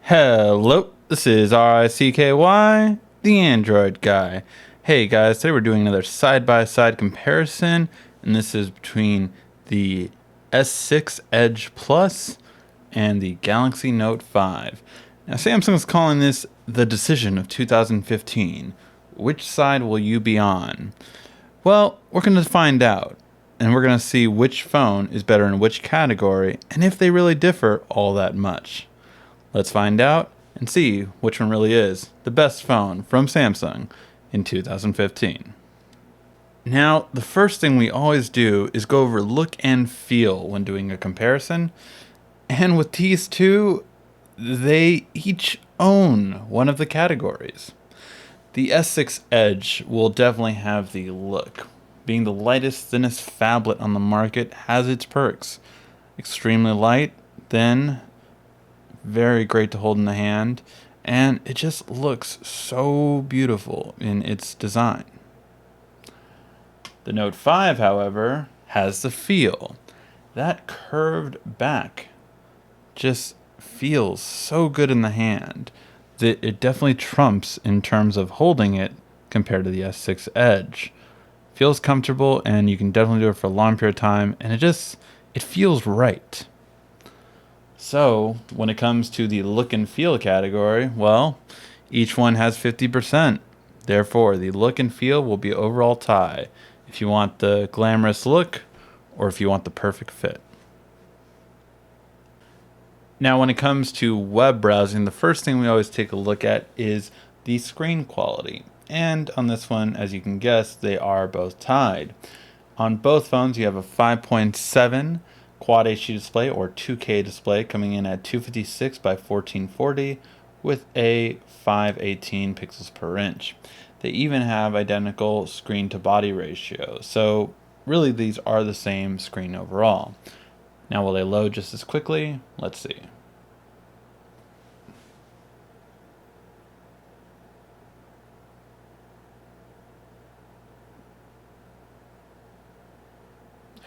Hello, this is RICKY, the Android guy. Hey guys, today we're doing another side-by-side comparison, and this is between the S6 Edge Plus and the Galaxy Note 5. Now Samsung is calling this the decision of 2015. Which side will you be on? Well, we're going to find out, and we're going to see which phone is better in which category, and if they really differ all that much. Let's find out and see which one really is the best phone from Samsung in 2015. Now, the first thing we always do is go over look and feel when doing a comparison. And with these two, they each own one of the categories. The S6 Edge will definitely have the look. Being the lightest, thinnest phablet on the market has its perks. Extremely light, thin, very great to hold in the hand, and it just looks so beautiful in its design. The Note 5, however, has the feel. That curved back just feels so good in the hand that it definitely trumps in terms of holding it compared to the S6 Edge. Feels comfortable, and you can definitely do it for a long period of time, and it feels right. So, when it comes to the look and feel category, well, each one has 50%. Therefore, the look and feel will be overall tie if you want the glamorous look or if you want the perfect fit. Now, when it comes to web browsing, the first thing we always take a look at is the screen quality. And on this one, as you can guess, they are both tied. On both phones, you have a 5.7 Quad HD display or 2K display coming in at 256 by 1440 with a 518 pixels per inch. They even have identical screen to body ratio, so really these are the same screen overall. Now will they load just as quickly? Let's see.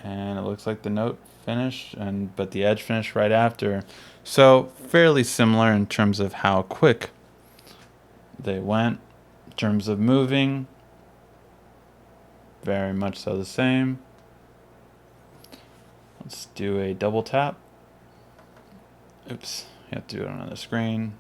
And it looks like the Note finished, but the Edge finished right after. So fairly similar in terms of how quick they went. In terms of moving, very much so the same. Let's do a double tap. Oops, you have to do it on another screen.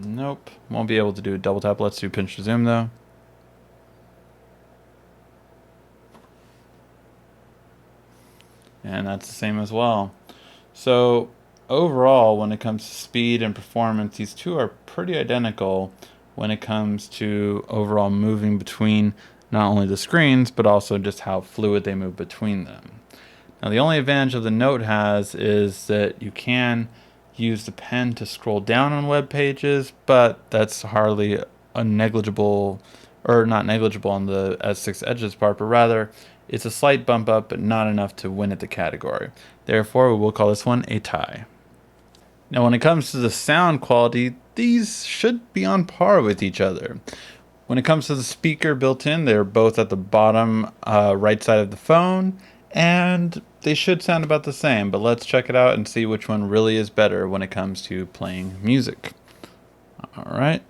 Nope, won't be able to do a double tap. Let's do pinch to zoom though. And that's the same as well. So overall, when it comes to speed and performance, these two are pretty identical when it comes to overall moving between not only the screens, but also just how fluid they move between them. Now, the only advantage of the Note has is that you can use the pen to scroll down on web pages, but that's hardly a negligible, or not negligible on the S6 Edge's part, but rather it's a slight bump up, but not enough to win at the category. Therefore, we will call this one a tie. Now, when it comes to the sound quality, these should be on par with each other. When it comes to the speaker built in, they're both at the bottom right side of the phone, and they should sound about the same, but let's check it out and see which one really is better when it comes to playing music. Alright.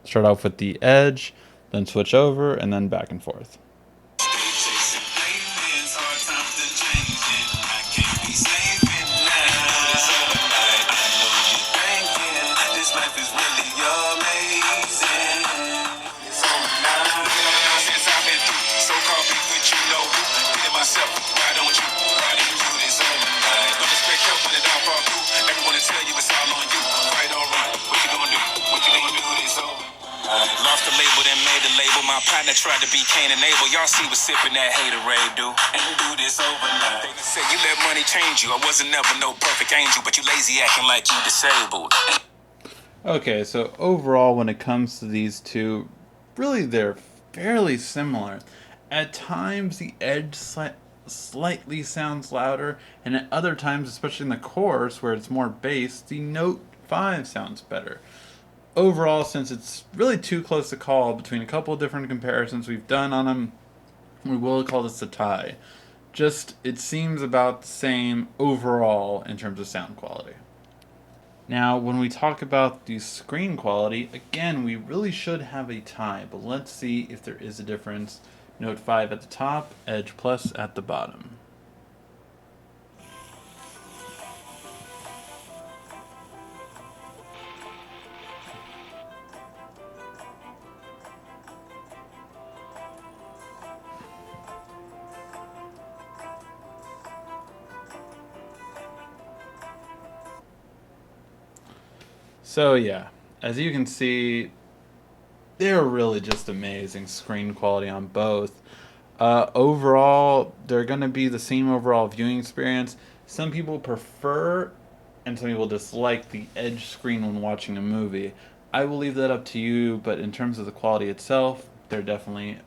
Start off with the Edge, then switch over, and then back and forth. Lost the label, then made the label. My partner tried to be Cain and Abel. Y'all see what sipping that haterade do. And do this overnight. They say you let money change you. I wasn't never no perfect angel, but you lazy acting like you disabled. Okay, so overall, when it comes to these two, really they're fairly similar. At times, the Edge slightly sounds louder, and at other times, especially in the chorus where it's more bass, the Note 5 sounds better. Overall, since it's really too close to call between a couple of different comparisons we've done on them, We will call this a tie. Just, it seems about the same overall in terms of sound quality. Now, when we talk about the screen quality, again, we really should have a tie, but let's see if there is a difference. Note 5 at the top, Edge Plus at the bottom. So yeah, as you can see, they're really just amazing screen quality on both. Overall, they're going to be the same overall viewing experience. Some people prefer and some people dislike the edge screen when watching a movie. I will leave that up to you, but in terms of the quality itself, there definitely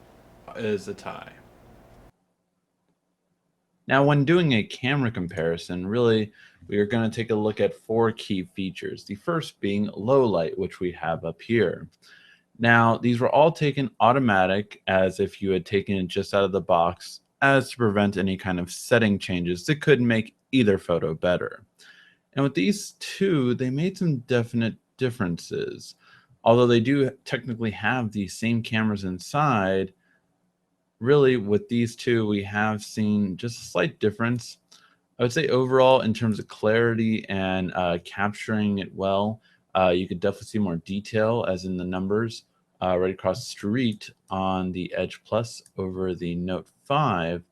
is a tie. Now, when doing a camera comparison, really, we are going to take a look at four key features. The first being low light, which we have up here. Now, these were all taken automatic as if you had taken it just out of the box, as to prevent any kind of setting changes that could make either photo better. And with these two, they made some definite differences. Although they do technically have the same cameras inside, really with these two, we have seen just a slight difference. I would say overall, in terms of clarity and capturing it well, you could definitely see more detail, as in the numbers right across the street on the Edge Plus over the Note 5,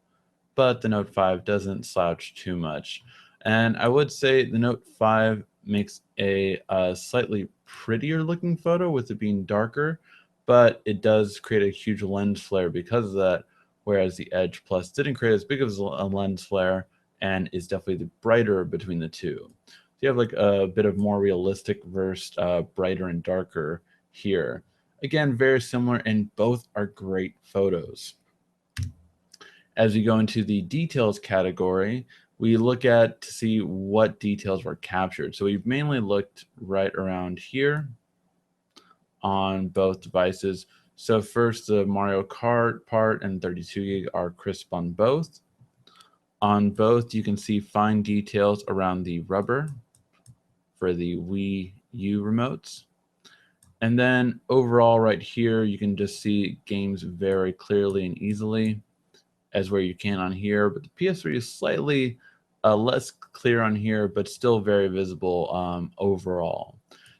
but the Note 5 doesn't slouch too much. And I would say the Note 5 makes a slightly prettier looking photo with it being darker, but it does create a huge lens flare because of that, whereas the Edge Plus didn't create as big of a lens flare and is definitely the brighter between the two. So you have like a bit of more realistic versus brighter and darker here. Again, very similar, and both are great photos. As we go into the details category, we look at to see what details were captured. So we've mainly looked right around here on both devices. So first, the Mario Kart part and 32 gig are crisp on both. On both, you can see fine details around the rubber for the Wii U remotes. And then overall right here, you can just see games very clearly and easily as where you can on here. But the PS3 is slightly less clear on here, but still very visible overall.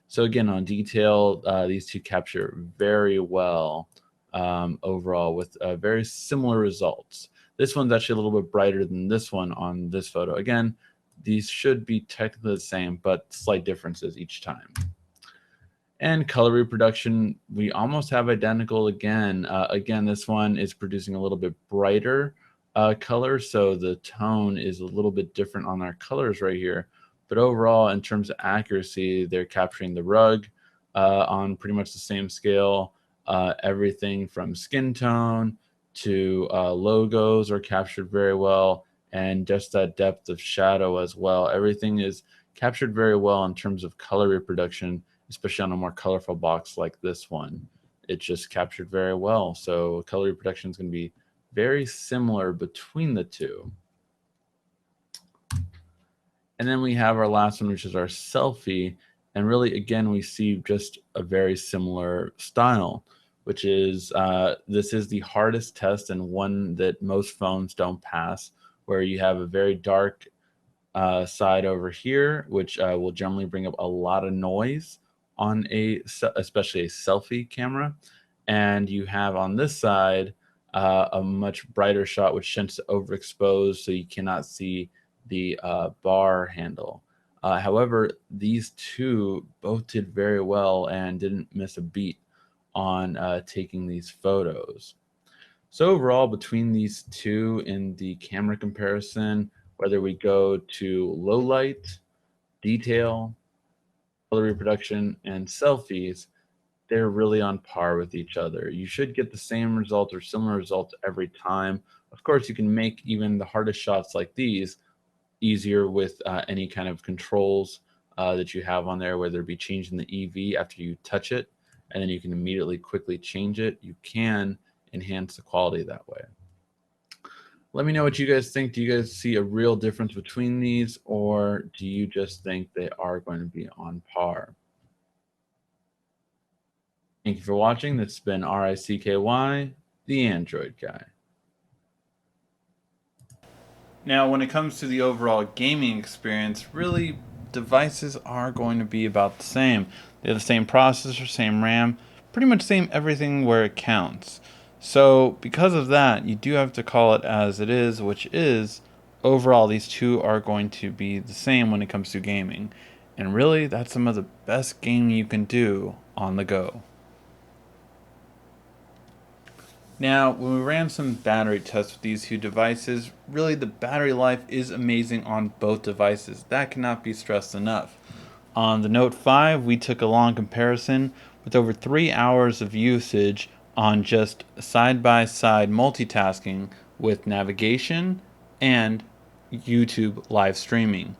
So again, on detail, these two capture very well overall with very similar results. This one's actually a little bit brighter than this one on this photo. Again, these should be technically the same, but slight differences each time. And color reproduction, we almost have identical again. Again, this one is producing a little bit brighter color, so the tone is a little bit different on our colors right here. But overall, in terms of accuracy, they're capturing the rug on pretty much the same scale. Everything from skin tone to logos are captured very well, and just that depth of shadow as well. Everything is captured very well in terms of color reproduction, especially on a more colorful box like this one. It's just captured very well. So color reproduction is going to be very similar between the two. And then we have our last one, which is our selfie. And really, again, we see just a very similar style, which is this is the hardest test and one that most phones don't pass, where you have a very dark side over here, which will generally bring up a lot of noise on especially a selfie camera. And you have on this side a much brighter shot, which tends to overexpose, so you cannot see the bar handle. However, these two both did very well and didn't miss a beat on taking these photos. So overall, between these two in the camera comparison, whether we go to low light, detail, color reproduction, and selfies, they're really on par with each other. You should get the same result or similar results every time. Of course, you can make even the hardest shots like these easier with any kind of controls that you have on there, whether it be changing the EV after you touch it, and then you can immediately quickly change it. You can enhance the quality that way. Let me know what you guys think. Do you guys see a real difference between these, or do you just think they are going to be on par? Thank you for watching. This has been RICKY, the Android Guy. Now, when it comes to the overall gaming experience, really, devices are going to be about the same. They have the same processor, same RAM, pretty much same everything where it counts. So, because of that, you do have to call it as it is, which is overall, these two are going to be the same when it comes to gaming. And really, that's some of the best gaming you can do on the go. Now, when we ran some battery tests with these two devices, really the battery life is amazing on both devices. That cannot be stressed enough. On the Note 5, we took a long comparison with over 3 hours of usage on just side-by-side multitasking with navigation and YouTube live streaming.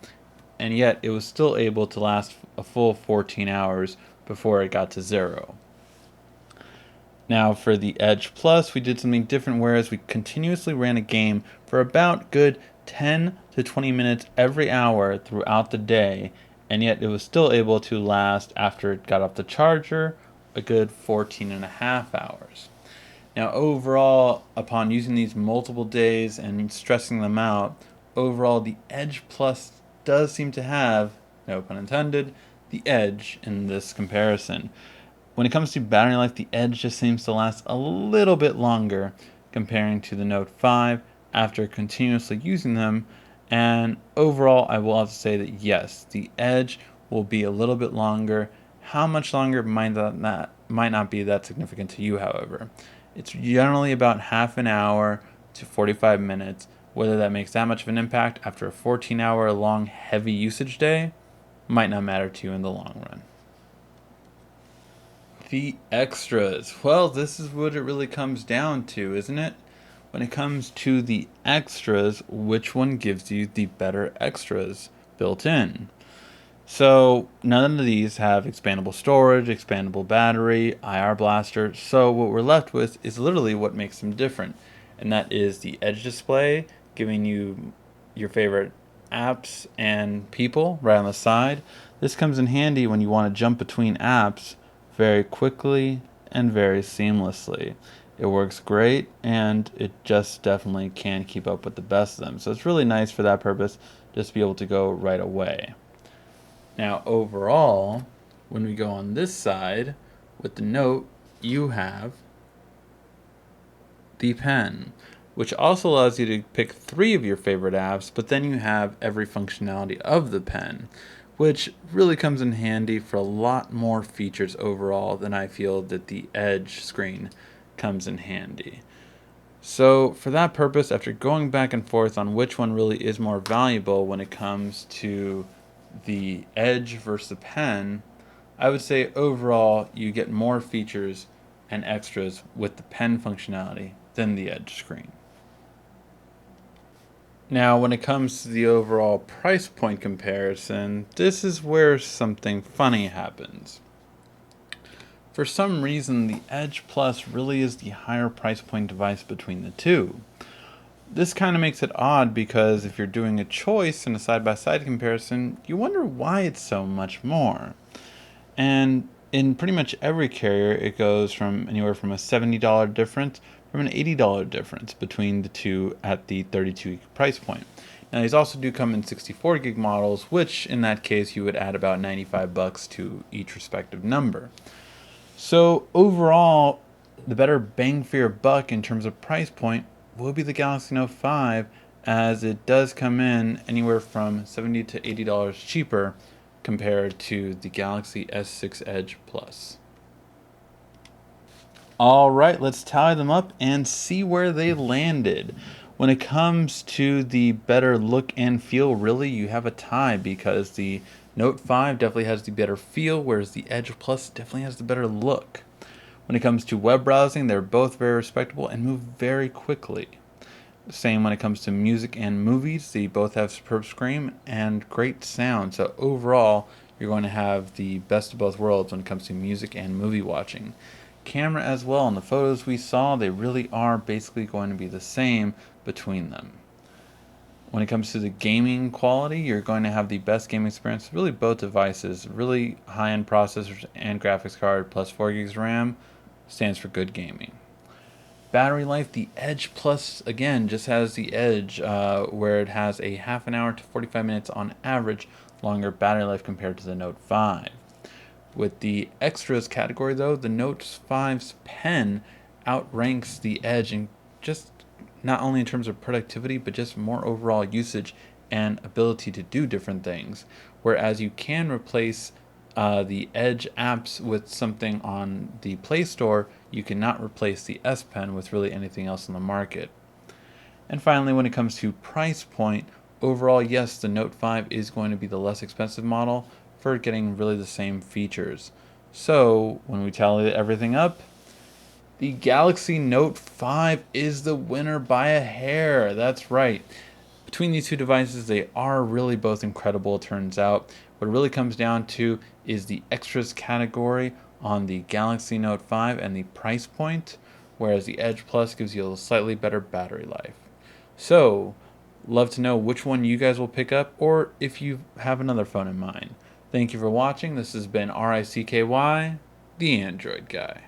And yet, it was still able to last a full 14 hours before it got to zero. Now for the Edge Plus, we did something different, whereas we continuously ran a game for about good 10 to 20 minutes every hour throughout the day, and yet it was still able to last, after it got off the charger, a good 14 and a half hours. Now overall, upon using these multiple days and stressing them out, overall the Edge Plus does seem to have, no pun intended, the edge in this comparison. When it comes to battery life, the Edge just seems to last a little bit longer comparing to the Note 5 after continuously using them. And overall, I will have to say that yes, the Edge will be a little bit longer. How much longer might not be that significant to you, however. It's generally about half an hour to 45 minutes. Whether that makes that much of an impact after a 14-hour long heavy usage day might not matter to you in the long run. The extras. Well, this is what it really comes down to, isn't it? When it comes to the extras, which one gives you the better extras built in? So, none of these have expandable storage, expandable battery, IR blaster, so what we're left with is literally what makes them different, and that is the Edge display, giving you your favorite apps and people right on the side. This comes in handy when you want to jump between apps very quickly and very seamlessly. It works great, and it just definitely can keep up with the best of them. So it's really nice for that purpose, just to be able to go right away. Now overall, when we go on this side, with the Note, you have the Pen, which also allows you to pick 3 of your favorite apps, but then you have every functionality of the Pen, which really comes in handy for a lot more features overall than I feel that the Edge screen comes in handy. So for that purpose, after going back and forth on which one really is more valuable when it comes to the Edge versus the Pen, I would say overall you get more features and extras with the Pen functionality than the Edge screen. Now, when it comes to the overall price point comparison, this is where something funny happens. For some reason, the Edge Plus really is the higher price point device between the two. This kind of makes it odd because if you're doing a choice in a side-by-side comparison, you wonder why it's so much more. And in pretty much every carrier, it goes from anywhere from a $70 difference from an $80 difference between the two at the 32 gig price point. Now these also do come in 64 gig models, which in that case you would add about $95 to each respective number. So overall, the better bang for your buck in terms of price point will be the Galaxy Note 5, as it does come in anywhere from $70 to $80 cheaper compared to the Galaxy S6 Edge Plus. Alright, let's tally them up and see where they landed. When it comes to the better look and feel, really you have a tie, because the Note 5 definitely has the better feel, whereas the Edge Plus definitely has the better look. When it comes to web browsing, they're both very respectable and move very quickly. Same when it comes to music and movies, they both have superb screen and great sound. So overall, you're going to have the best of both worlds when it comes to music and movie watching. camera as well. In the photos we saw, they really are basically going to be the same between them. When it comes to the gaming quality, you're going to have the best gaming experience. Really, both devices, really high-end processors and graphics card, plus 4 gigs RAM, stands for good gaming. Battery life, the Edge Plus again just has the edge, where it has a half an hour to 45 minutes on average longer battery life compared to the Note 5. With the extras category though, the Note 5's pen outranks the Edge in just not only in terms of productivity, but just more overall usage and ability to do different things. Whereas you can replace the Edge apps with something on the Play Store, you cannot replace the S Pen with really anything else on the market. And finally, when it comes to price point, overall, yes, the Note 5 is going to be the less expensive model for getting really the same features. So when we tally everything up, the Galaxy Note 5 is the winner by a hair. That's right. Between these two devices, they are really both incredible, it turns out. What it really comes down to is the extras category on the Galaxy Note 5 and the price point, whereas the Edge Plus gives you a slightly better battery life. So, love to know which one you guys will pick up, or if you have another phone in mind. Thank you for watching. This has been RICKY, the Android Guy.